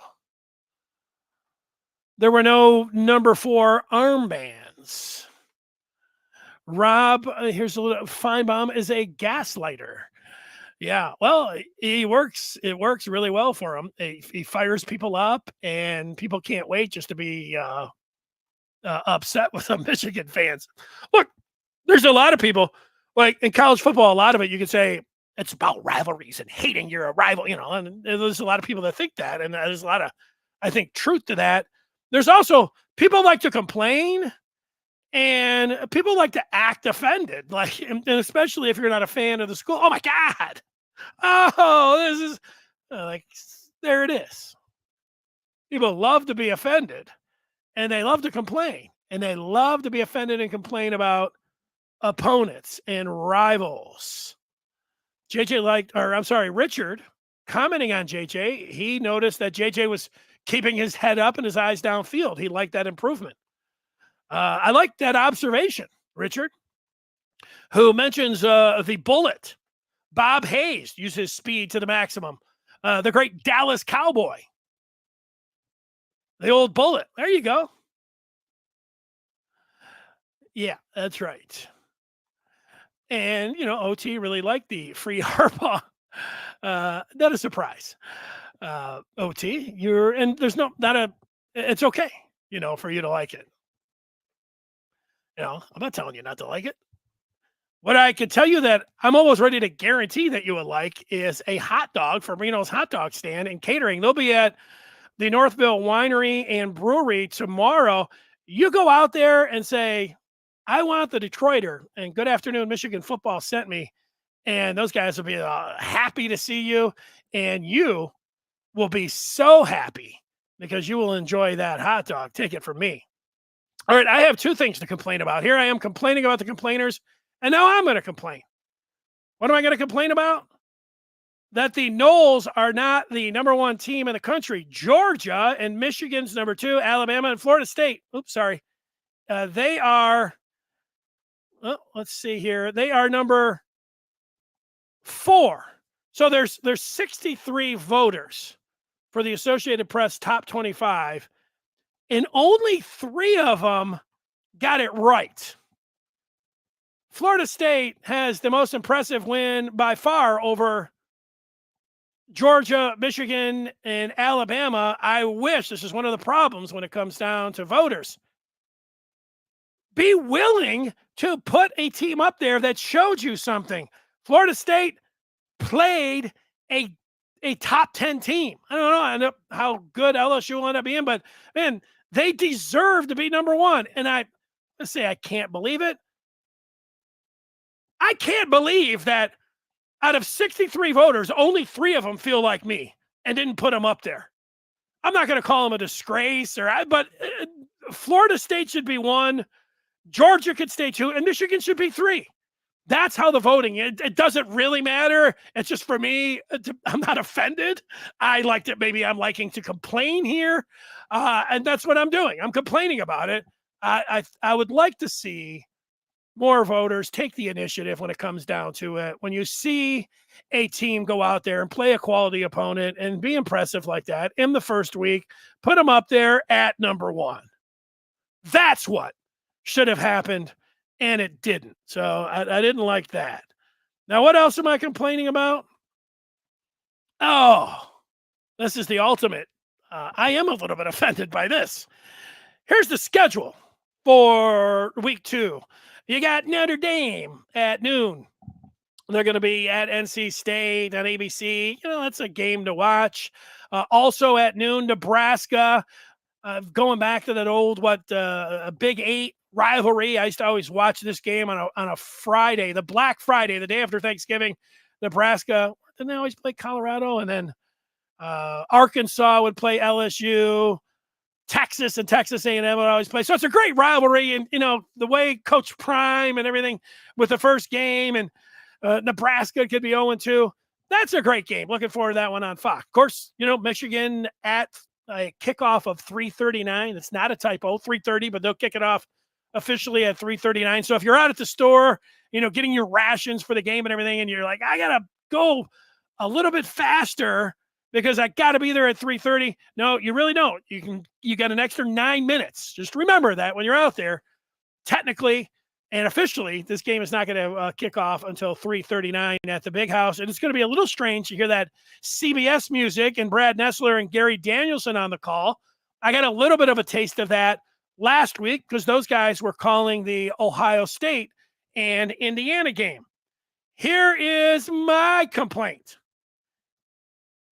There were no number 4 armbands. Rob, here's a little, Feinbaum is a gaslighter. Yeah, well, it works really well for him. He fires people up, and people can't wait just to be upset with some Michigan fans. Look, there's a lot of people, like in college football, a lot of it, you could say it's about rivalries and hating your rival, and there's a lot of people that think that, and there's a lot of, I think, truth to that. There's also people like to complain, and people like to act offended, like, and especially if you're not a fan of the school. Oh my God. Oh, this is like, there it is. People love to be offended, and they love to complain, and they love to be offended and complain about opponents and rivals. Richard commenting on JJ. He noticed that JJ was keeping his head up and his eyes downfield. He liked that improvement. I like that observation, Richard, who mentions the bullet. Bob Hayes uses speed to the maximum. The great Dallas Cowboy. The old bullet. There you go. Yeah, that's right. And, OT really liked the free Harbaugh. Not a surprise. OT, it's okay, for you to like it. I'm not telling you not to like it. What I can tell you that I'm almost ready to guarantee that you would like is a hot dog from Reno's Hot Dog Stand and Catering. They'll be at the Northville Winery and Brewery tomorrow. You go out there and say, I want the Detroiter, and Good Afternoon Michigan Football sent me, and those guys will be happy to see you, and you will be so happy because you will enjoy that hot dog. Take it from me. All right, I have two things to complain about. Here I am complaining about the complainers, and now I'm going to complain. What am I going to complain about? That the Noles are not the number one team in the country. Georgia and Michigan's number 2, Alabama and Florida State. Oops, sorry. They are, let's see here. They are number 4. So there's 63 voters for the Associated Press top 25, and only 3 of them got it right. Florida State has the most impressive win by far over Georgia, Michigan, and Alabama. I wish, this is one of the problems when it comes down to voters, be willing to put a team up there that showed you something. Florida State played a top 10 team. I don't know how good LSU will end up being, but man, they deserve to be number 1. And let's say I can't believe it. I can't believe that out of 63 voters, only 3 of them feel like me and didn't put them up there. I'm not going to call them a disgrace, but Florida State should be 1, Georgia could stay 2, and Michigan should be 3. That's how the voting, it doesn't really matter. It's just for me, I'm not offended. I liked it. Maybe I'm liking to complain here. And that's what I'm doing. I'm complaining about it. I would like to see more voters take the initiative when it comes down to it. When you see a team go out there and play a quality opponent and be impressive like that in the first week, put them up there at number 1. That's what should have happened, and it didn't. So I didn't like that. Now, what else am I complaining about? Oh, this is the ultimate. I am a little bit offended by this. Here's the schedule for week 2. You got Notre Dame at noon. They're going to be at NC State on ABC. That's a game to watch. Also at noon, Nebraska. Going back to that old, a Big 8 rivalry. I used to always watch this game on a Friday, the Black Friday, the day after Thanksgiving. Nebraska, didn't they always play Colorado? And then Arkansas would play LSU. Texas and Texas A&M would always play. So it's a great rivalry. And, the way Coach Prime and everything with the first game, and Nebraska could be 0-2. That's a great game. Looking forward to that one on Fox. Of course, Michigan at a kickoff of 3:39. It's not a typo, 3:30, but they'll kick it off officially at 3:39. So if you're out at the store, getting your rations for the game and everything, and you're like, I got to go a little bit faster because I got to be there at 3:30. No, you really don't. You got an extra 9 minutes. Just remember that when you're out there, technically and officially, this game is not going to kick off until 3:39 at the Big House. And it's going to be a little strange to hear that CBS music and Brad Nessler and Gary Danielson on the call. I got a little bit of a taste of that last week because those guys were calling the Ohio State and Indiana game. Here is my complaint.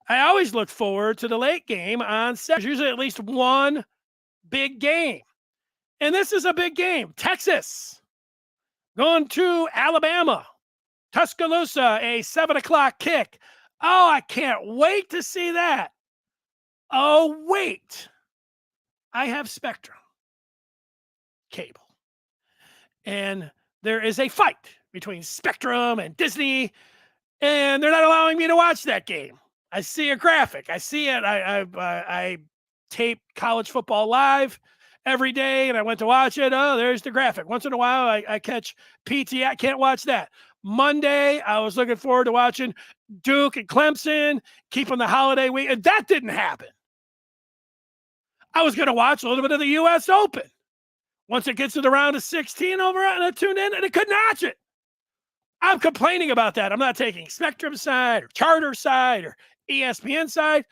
I always look forward to the late game on Saturday. There's usually at least one big game. And this is a big game. Texas going to Alabama. Tuscaloosa, a 7:00 kick. Oh, I can't wait to see that. Oh, wait. I have Spectrum cable. And there is a fight between Spectrum and Disney, and they're not allowing me to watch that game. I see a graphic. I see it. I tape college football live every day, and I went to watch it. Oh, there's the graphic. Once in a while, I catch PT. I can't watch that. Monday, I was looking forward to watching Duke and Clemson, keeping the holiday week, and that didn't happen. I was going to watch a little bit of the U.S. Open. Once it gets to the round of 16 over, and I tuned in, and I couldn't watch it. I'm complaining about that. I'm not taking Spectrum side or Charter side or ESPN side.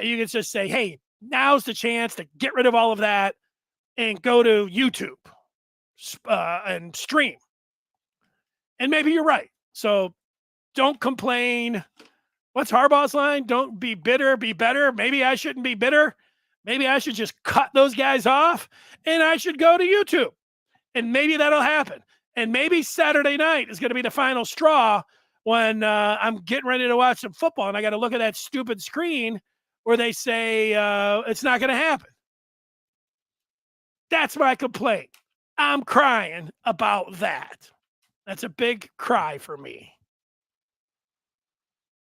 You can just say, hey, now's the chance to get rid of all of that and go to YouTube and stream. And maybe you're right. So don't complain. What's Harbaugh's line? Don't be bitter, be better. Maybe I shouldn't be bitter. Maybe I should just cut those guys off and I should go to YouTube. And maybe that'll happen. And maybe Saturday night is going to be the final straw when I'm getting ready to watch some football and I got to look at that stupid screen where they say it's not going to happen. That's my complaint. I'm crying about that. That's a big cry for me.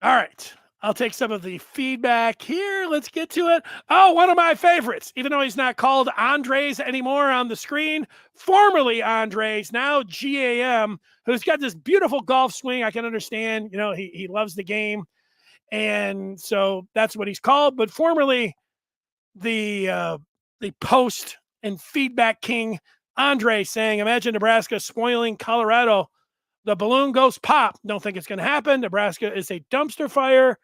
All right. I'll take some of the feedback here. Let's get to it. Oh, one of my favorites, even though he's not called Andres anymore on the screen, formerly Andres, now GAM, who's got this beautiful golf swing. I can understand, you know, he loves the game. And so that's what he's called. But formerly the post and feedback king, Andre, saying, imagine Nebraska spoiling Colorado. The balloon goes pop. Don't think it's going to happen. Nebraska is a dumpster fire.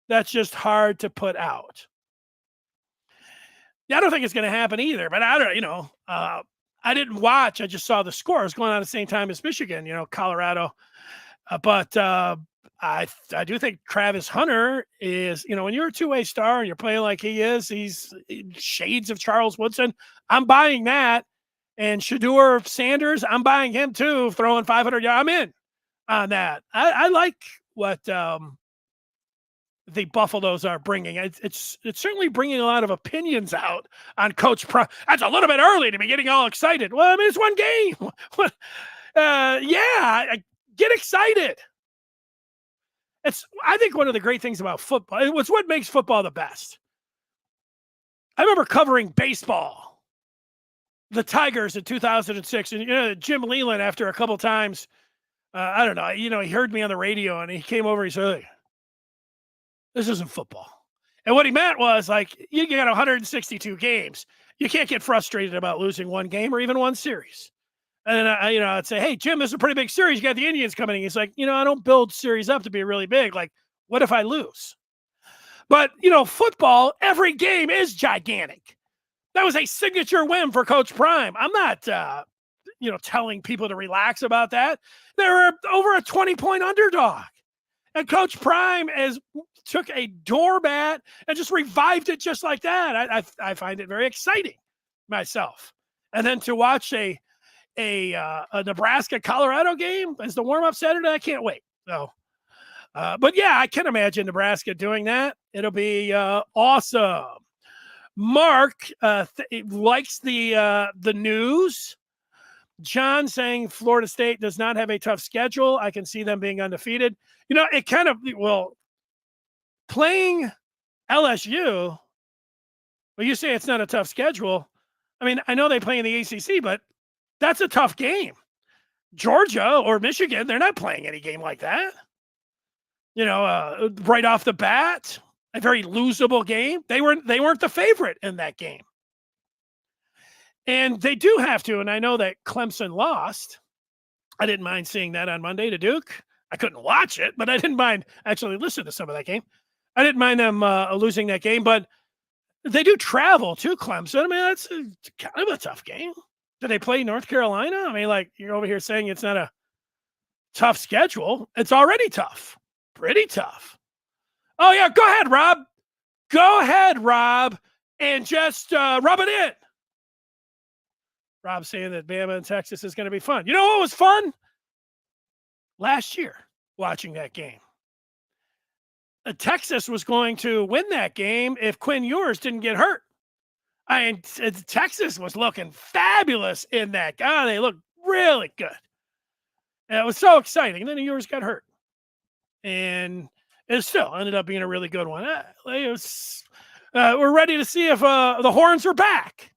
That's just hard to put out. Yeah, I don't think it's going to happen either, but I don't, you know, I didn't watch. I just saw the score. It was going on at the same time as Michigan, you know, Colorado. But I do think Travis Hunter is, you know, when you're a two-way star and you're playing like he is, he's shades of Charles Woodson. I'm buying that. And Shedeur Sanders, I'm buying him too, throwing 500 yards. I'm in on that. I like what the Buffaloes are bringing. It's certainly bringing a lot of opinions out on Coach Prime. That's a little bit early to be getting all excited. Well, I mean, it's one game. Get excited. I think one of the great things about football, it's what makes football the best. I remember covering baseball, the Tigers in 2006, and you know, Jim Leland, after a couple times, I don't know, you know, he heard me on the radio and he came over. He said, hey, this isn't football. And what he meant was, like, you got 162 games. You can't get frustrated about losing one game or even one series. And then I'd say, hey, Jim, this is a pretty big series. You got the Indians coming in. He's like, I don't build series up to be really big. Like, what if I lose? But, football, every game is gigantic. That was a signature win for Coach Prime. I'm not, telling people to relax about that. They were over a 20-point underdog. And Coach Prime took a doormat and just revived it just like that. I find it very exciting myself. And then to watch a Nebraska-Colorado game as the warm-up Saturday, I can't wait. So, but yeah, I can imagine Nebraska doing that. It'll be awesome. Mark likes the news. John saying Florida State does not have a tough schedule. I can see them being undefeated. It kind of, playing LSU, you say it's not a tough schedule. I mean, I know they play in the ACC, but that's a tough game. Georgia or Michigan, they're not playing any game like that. Right off the bat, a very losable game. They weren't the favorite in that game. And they do have to, and I know that Clemson lost. I didn't mind seeing that on Monday to Duke. I couldn't watch it, but I didn't mind actually listening to some of that game. I didn't mind them losing that game, but they do travel to Clemson. I mean, that's kind of a tough game. Do they play North Carolina? I mean, like, you're over here saying it's not a tough schedule. It's already tough. Pretty tough. Oh, yeah, go ahead, Rob. Go ahead, Rob, and just rub it in. Rob saying that Bama and Texas is going to be fun. You know what was fun? Last year, watching that game. Texas was going to win that game if Quinn Ewers didn't get hurt. Texas was looking fabulous in that. They looked really good. And it was so exciting. And then Ewers got hurt. And it still ended up being a really good one. We're ready to see if the Horns are back.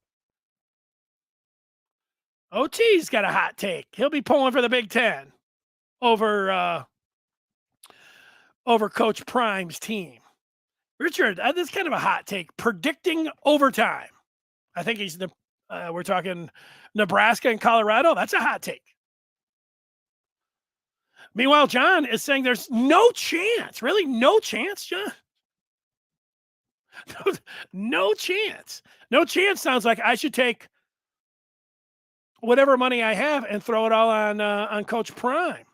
OT's got a hot take. He'll be pulling for the Big Ten over Coach Prime's team. Richard, this is kind of a hot take. Predicting overtime. I think we're talking Nebraska and Colorado. That's a hot take. Meanwhile, John is saying there's no chance. Really, no chance, John? No chance. No chance sounds like I should take whatever money I have and throw it all on Coach Prime.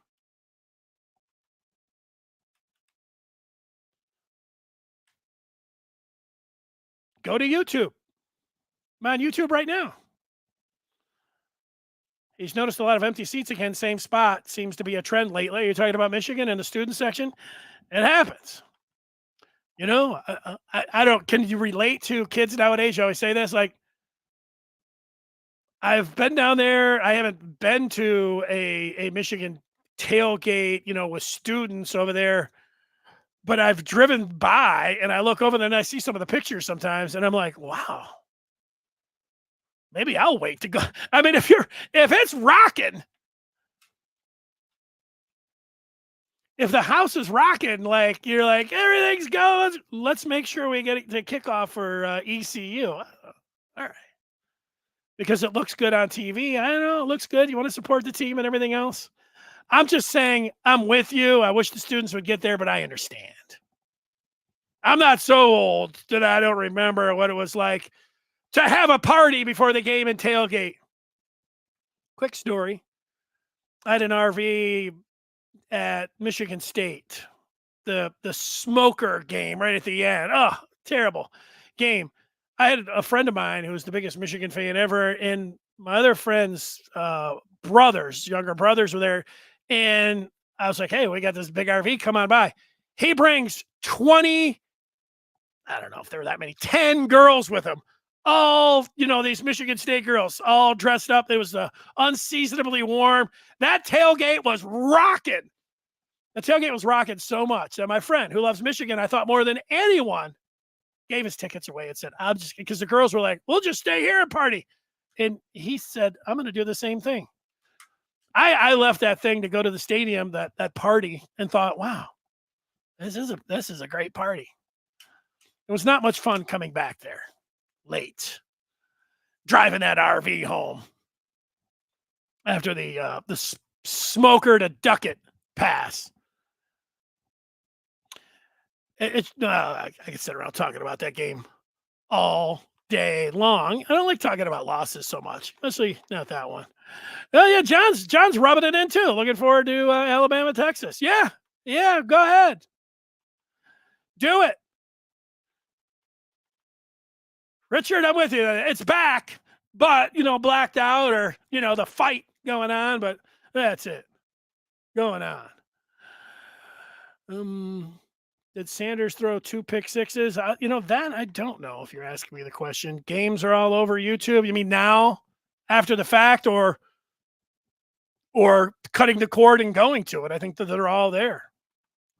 Go to YouTube. I'm on YouTube right now. He's noticed a lot of empty seats again, same spot. Seems to be a trend lately. You're talking about Michigan in the student section? It happens. You know, I don't, can you relate to kids nowadays? You always say this, like, I've been down there. I haven't been to a Michigan tailgate, with students over there, but I've driven by and I look over there and I see some of the pictures sometimes and I'm like, wow, maybe I'll wait to go. I mean, if it's rocking, if the house is rocking, like you're like, everything's going, let's make sure we get the kickoff for ECU. All right. Because it looks good on TV. I don't know. It looks good. You want to support the team and everything else. I'm just saying I'm with you. I wish the students would get there, but I understand. I'm not so old that I don't remember what it was like to have a party before the game and tailgate. Quick story. I had an RV at Michigan State. The smoker game right at the end. Oh, terrible game. I had a friend of mine who was the biggest Michigan fan ever, and my other friends' younger brothers were there, and I was like, hey, we got this big RV, come on by. He brings 20, I don't know if there were that many, 10 girls with him, all, these Michigan State girls, all dressed up. It was unseasonably warm. That tailgate was rocking. The tailgate was rocking so much that my friend who loves Michigan, I thought more than anyone, gave his tickets away and said, because the girls were like, we'll just stay here and party. And he said, I'm going to do the same thing. I left that thing to go to the stadium, that party, and thought, wow, this is a great party. It was not much fun coming back there late, driving that RV home after the smoker to Duckett pass. I could sit around talking about that game all day long. I don't like talking about losses so much, especially not that one. Oh yeah, John's rubbing it in too. Looking forward to Alabama, Texas. Yeah, go ahead, do it, Richard. I'm with you. It's back, but blacked out or the fight going on, but that's it going on. Did Sanders throw 2 pick sixes? That I don't know if you're asking me the question. Games are all over YouTube. You mean now, after the fact, or cutting the cord and going to it? I think that they're all there.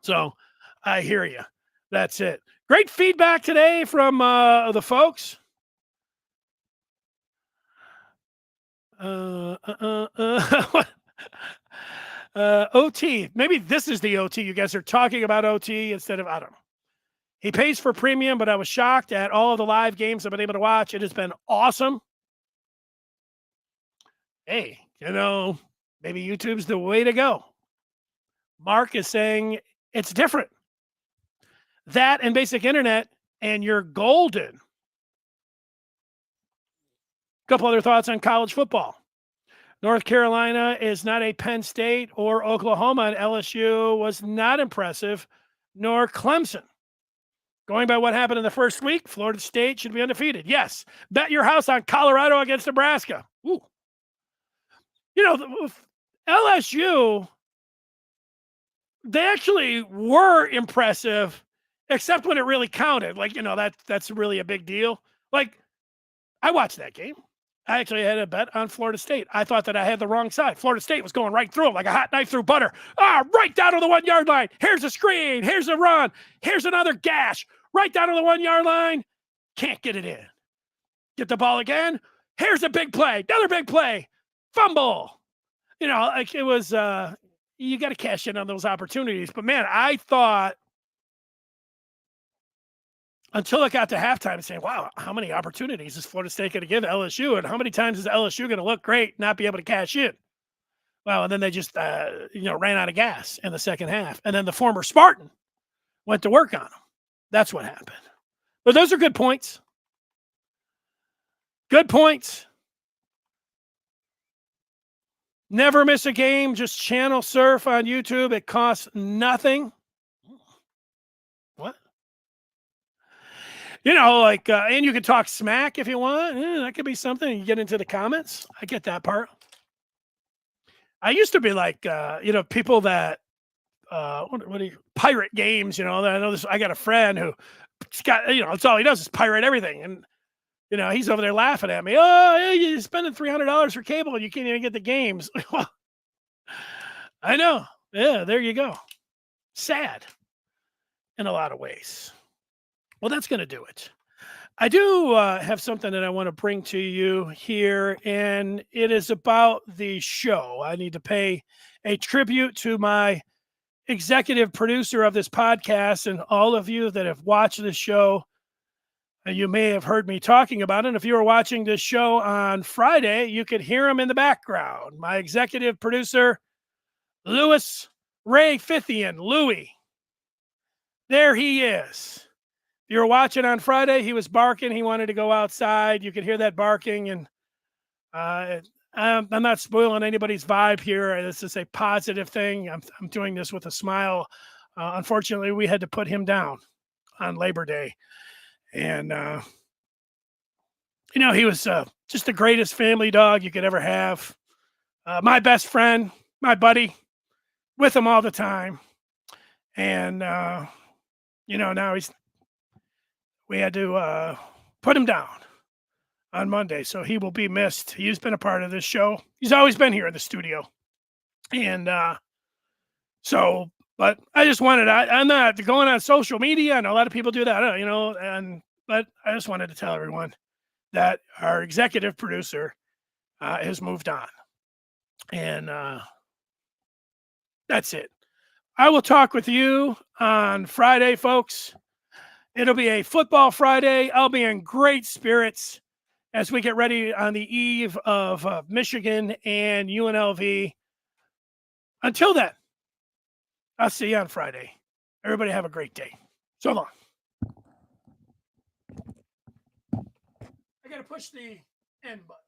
So I hear you. That's it. Great feedback today from the folks. OT. Maybe this is the OT. You guys are talking about OT instead of, I don't know. He pays for premium, but I was shocked at all of the live games I've been able to watch. It has been awesome. Hey, maybe YouTube's the way to go. Mark is saying it's different. That and basic internet, and you're golden. A couple other thoughts on college football. North Carolina is not a Penn State or Oklahoma, and LSU was not impressive, nor Clemson. Going by what happened in the first week, Florida State should be undefeated. Yes. Bet your house on Colorado against Nebraska. Ooh. LSU, they actually were impressive, except when it really counted. Like, that's really a big deal. Like, I watched that game. I actually had a bet on Florida State. I thought that I had the wrong side. Florida State was going right through them like a hot knife through butter. Right down to the 1 yard line. Here's a screen. Here's a run. Here's another gash. Right down to the 1 yard line. Can't get it in. Get the ball again. Here's a big play. Another big play. Fumble. You know, like it was, you got to cash in on those opportunities. But man, I thought until it got to halftime saying, wow, how many opportunities is Florida State going to give LSU? And how many times is LSU going to look great, not be able to cash in? Well, and then they just, ran out of gas in the second half. And then the former Spartan went to work on them. That's what happened. But those are good points. Good points. Never miss a game. Just channel surf on YouTube. It costs nothing. What? And you can talk smack if you want. That could be something. You get into the comments. I get that part. I used to be like, people that, pirate games, I know this, I got a friend who got, that's all he does is pirate everything. And, he's over there laughing at me. Oh, yeah, you're spending $300 for cable and you can't even get the games. Well, I know. Yeah, there you go. Sad in a lot of ways. Well, that's going to do it. I do have something that I want to bring to you here, and it is about the show. I need to pay a tribute to my executive producer of this podcast and all of you that have watched this show. You may have heard me talking about it. If you were watching this show on Friday, you could hear him in the background. My executive producer, Louis Ray Fithian, Louie. There he is. If you were watching on Friday, he was barking. He wanted to go outside. You could hear that barking. And I'm not spoiling anybody's vibe here. This is a positive thing. I'm doing this with a smile. Unfortunately, we had to put him down on Labor Day. And, he was just the greatest family dog you could ever have. My best friend, my buddy, with him all the time. And, now we had to put him down on Monday. So he will be missed. He's been a part of this show. He's always been here in the studio. And but I just wanted, I'm not going on social media. I know a lot of people do that, but I just wanted to tell everyone that our executive producer has moved on. And that's it. I will talk with you on Friday, folks. It'll be a football Friday. I'll be in great spirits as we get ready on the eve of Michigan and UNLV. Until then, I'll see you on Friday. Everybody have a great day. So long. I got to push the end button.